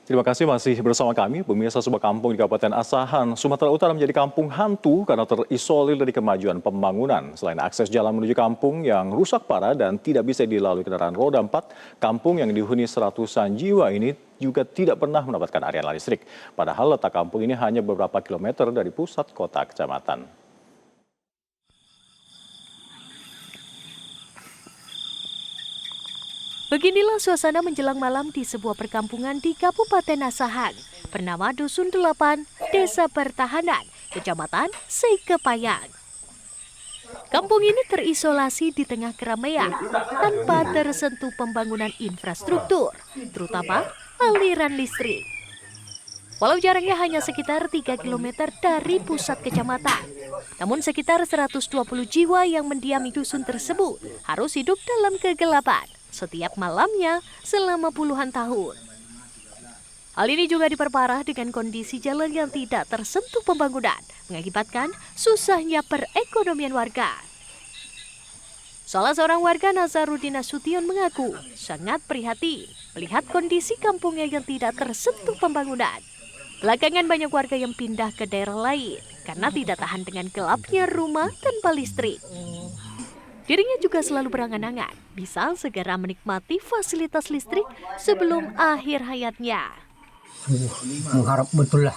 Terima kasih masih bersama kami. Pemirsa, sebuah kampung di Kabupaten Asahan, Sumatera Utara menjadi kampung hantu karena terisolir dari kemajuan pembangunan. Selain akses jalan menuju kampung yang rusak parah dan tidak bisa dilalui kendaraan roda 4, kampung yang dihuni seratusan jiwa ini juga tidak pernah mendapatkan aliran listrik. Padahal letak kampung ini hanya beberapa kilometer dari pusat kota kecamatan. Beginilah suasana menjelang malam di sebuah perkampungan di Kabupaten Asahan bernama Dusun 8, Desa Pertahanan, Kecamatan Sekepayang. Kampung ini terisolasi di tengah keramaian tanpa tersentuh pembangunan infrastruktur, terutama aliran listrik. Walau jaraknya hanya sekitar 3 km dari pusat kecamatan, namun sekitar 120 jiwa yang mendiami dusun tersebut harus hidup dalam kegelapan setiap malamnya selama puluhan tahun. Hal ini juga diperparah dengan kondisi jalan yang tidak tersentuh pembangunan, mengakibatkan susahnya perekonomian warga. Salah seorang warga, Nazarudin Nasution, mengaku sangat prihatin melihat kondisi kampungnya yang tidak tersentuh pembangunan. Belakangan banyak warga yang pindah ke daerah lain karena tidak tahan dengan gelapnya rumah tanpa listrik. Dirinya juga selalu berangan-angan bisa segera menikmati fasilitas listrik sebelum akhir hayatnya. Mengharap betul lah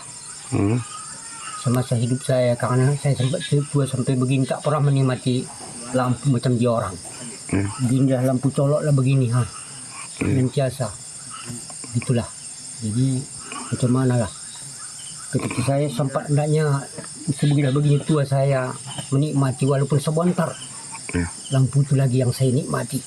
semasa hidup saya, karena saya sempat tua sampai begini tak pernah menikmati lampu macam dia orang. Gindah lampu colok lah begini biasa. Itulah. Jadi macam mana lah. Ketika saya sempat hendaknya begini tua saya menikmati walaupun sebentar. Lampu itu lagi yang saya nikmati.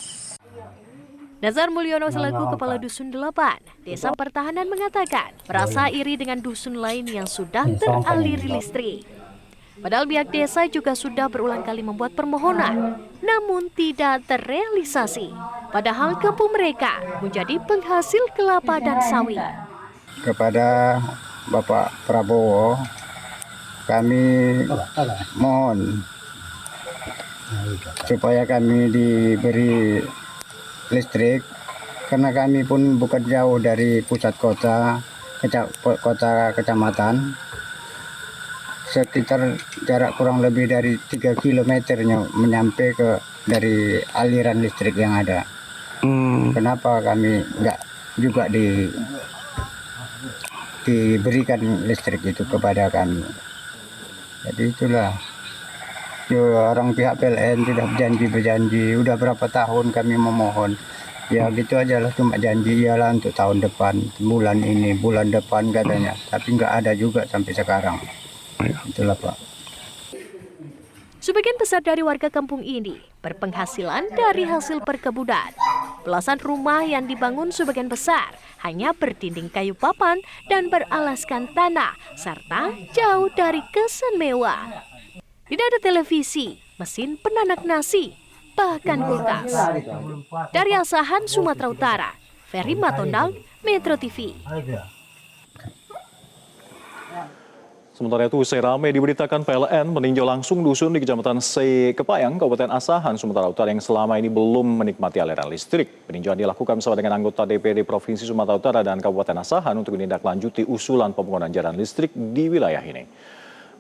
Nazar Mulyono selaku Kepala Dusun 8, Desa Pertahanan, mengatakan merasa iri dengan dusun lain yang sudah teraliri listrik. Padahal pihak desa juga sudah berulang kali membuat permohonan, namun tidak terrealisasi. Padahal kampung mereka menjadi penghasil kelapa dan sawit. Kepada Bapak Prabowo, kami mohon supaya kami diberi listrik, karena kami pun bukan jauh dari pusat kota kecamatan, sekitar jarak kurang lebih dari 3 kilometernya menyampai ke dari aliran listrik yang ada. Kenapa kami nggak juga diberikan listrik itu kepada kami? Jadi itulah. Orang pihak PLN sudah berjanji, udah berapa tahun kami memohon. Ya gitu aja lah, cuma janji iyalah untuk tahun depan, bulan ini, bulan depan katanya. Tapi nggak ada juga sampai sekarang. Itulah Pak. Sebagian besar dari warga kampung ini berpenghasilan dari hasil perkebunan. Belasan rumah yang dibangun sebagian besar hanya berdinding kayu papan dan beralaskan tanah, serta jauh dari kesan mewah. Tidak ada televisi, mesin penanak nasi, bahkan kulkas. Dari Asahan, Sumatera Utara, Ferry Matondang, Metro TV. Sementara itu, usai ramai diberitakan PLN meninjau langsung dusun di Kecamatan Sekepayang, Kabupaten Asahan, Sumatera Utara yang selama ini belum menikmati aliran listrik. Peninjauan dilakukan bersama dengan anggota DPD Provinsi Sumatera Utara dan Kabupaten Asahan untuk menindaklanjuti usulan pembangunan jalan listrik di wilayah ini.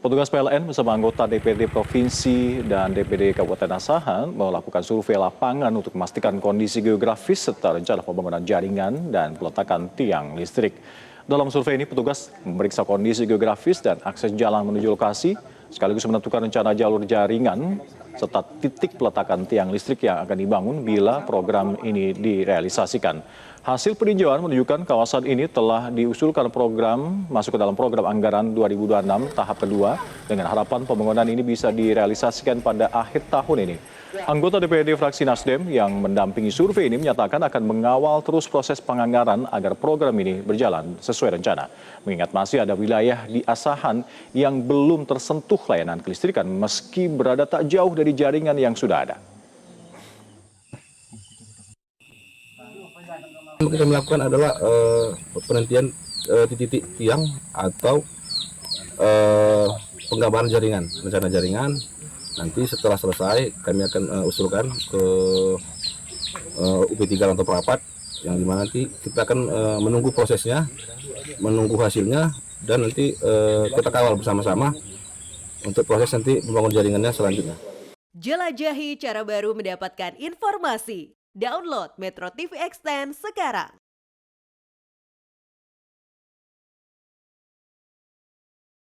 Petugas PLN bersama anggota DPD Provinsi dan DPD Kabupaten Asahan melakukan survei lapangan untuk memastikan kondisi geografis serta rencana pembangunan jaringan dan peletakan tiang listrik. Dalam survei ini, petugas memeriksa kondisi geografis dan akses jalan menuju lokasi, sekaligus menentukan rencana jalur jaringan serta titik peletakan tiang listrik yang akan dibangun bila program ini direalisasikan. Hasil peninjauan menunjukkan kawasan ini telah diusulkan program masuk ke dalam program anggaran 2026 tahap kedua dengan harapan pembangunan ini bisa direalisasikan pada akhir tahun ini. Anggota DPD fraksi Nasdem yang mendampingi survei ini menyatakan akan mengawal terus proses penganggaran agar program ini berjalan sesuai rencana. Mengingat masih ada wilayah di Asahan yang belum tersentuh layanan kelistrikan meski berada tak jauh dari jaringan yang sudah ada. Yang kita melakukan adalah penantian titik tiang atau penggambaran jaringan, rencana jaringan. Nanti setelah selesai kami akan usulkan ke UP3 Lantai Perapat yang dimana nanti kita akan menunggu prosesnya, menunggu hasilnya, dan nanti kita kawal bersama-sama untuk proses nanti membangun jaringannya selanjutnya. Jelajahi cara baru mendapatkan informasi. Download Metro TV Extend sekarang.